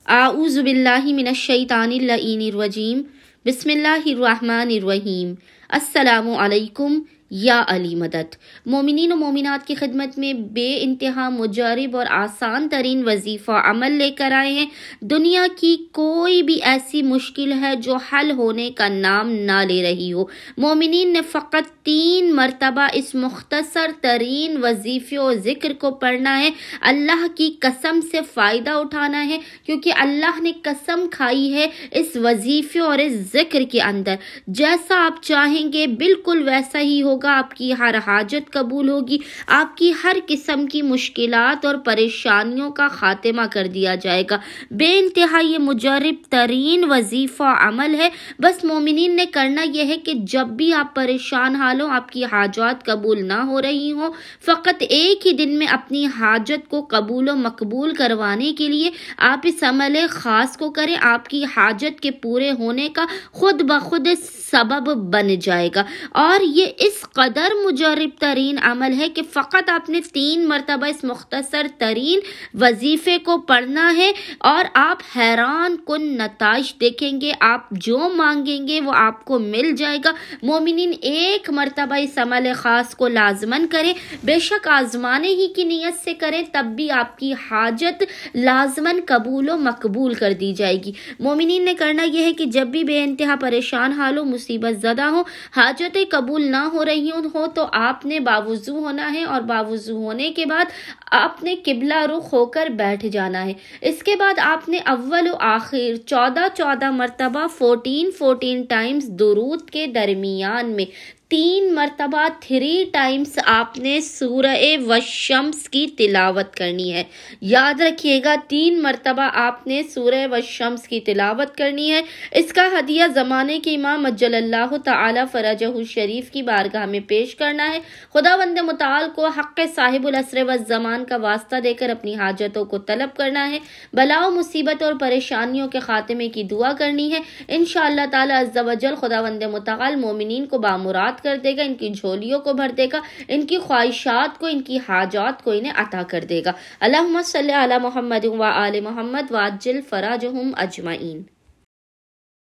اعوذ باللہ من الشیطان اللعین الرجیم بسم اللہ الرحمن الرحیم السلام علیکم یا علی مدد۔ مومنین و مومنات کی خدمت میں بے انتہا مجرب اور آسان ترین وظیفہ عمل لے کر آئے ہیں۔ دنیا کی کوئی بھی ایسی مشکل ہے جو حل ہونے کا نام نہ لے رہی ہو، مومنین نے فقط 3 مرتبہ اس مختصر ترین وظیفے و ذکر کو پڑھنا ہے۔ اللہ کی قسم سے فائدہ اٹھانا ہے، کیونکہ اللہ نے قسم کھائی ہے اس وظیفے اور اس ذکر کے اندر جیسا آپ چاہیں گے بالکل ویسا ہی ہوگا، آپ کی ہر حاجت قبول ہوگی، آپ کی ہر قسم کی مشکلات اور پریشانیوں کا خاتمہ کر دیا جائے گا۔ بے انتہا یہ مجرب ترین وظیفہ عمل ہے۔ بس مومنین نے کرنا یہ ہے کہ جب بھی آپ پریشان حال ہوں، آپ کی حاجات قبول نہ ہو رہی ہوں، فقط ایک ہی دن میں اپنی حاجت کو قبول و مقبول کروانے کے لیے آپ اس عمل خاص کو کریں، آپ کی حاجت کے پورے ہونے کا خود بخود سبب بن جائے گا۔ اور یہ اس قدر مجرب ترین عمل ہے کہ فقط آپ نے 3 مرتبہ اس مختصر ترین وظیفے کو پڑھنا ہے اور آپ حیران کن نتائج دیکھیں گے۔ آپ جو مانگیں گے وہ آپ کو مل جائے گا۔ مومنین ایک مرتبہ اس عمل خاص کو لازماً کریں، بے شک آزمانے ہی کی نیت سے کریں، تب بھی آپ کی حاجت لازماً قبول و مقبول کر دی جائے گی۔ مومنین نے کرنا یہ ہے کہ جب بھی بے انتہا پریشان حال ہو، مصیبت زدہ ہو، حاجتیں قبول نہ ہو رہی ہو تو آپ نے باوضو ہونا ہے، اور باوضو ہونے کے بعد آپ نے قبلہ رخ ہو کر بیٹھ جانا ہے۔ اس کے بعد آپ نے اول و آخر 14 مرتبہ 14 ٹائمز درود کے درمیان میں 3 مرتبہ 3 ٹائمز آپ نے سورہ والشمس کی تلاوت کرنی ہے۔ یاد رکھیے گا 3 مرتبہ آپ نے سورہ والشمس کی تلاوت کرنی ہے۔ اس کا ہدیہ زمانے کے امام عجل اللہ تعالی فرجہ الشریف کی بارگاہ میں پیش کرنا ہے۔ خداوند متعال کو حق صاحب العصر والزمان کا واسطہ دے کر اپنی حاجتوں کو طلب کرنا ہے، بلا و مصیبت اور پریشانیوں کے خاتمے کی دعا کرنی ہے۔ انشاءاللہ تعالی عز و جل خداوند متعال مومنین کو بامراد کر دے گا، ان کی جھولیوں کو بھر دے گا، ان کی خواہشات کو، ان کی حاجات کو انہیں عطا کر دے گا۔ اللہم صلی علی محمد و آل محمد وعجل فرجہم اجمعین۔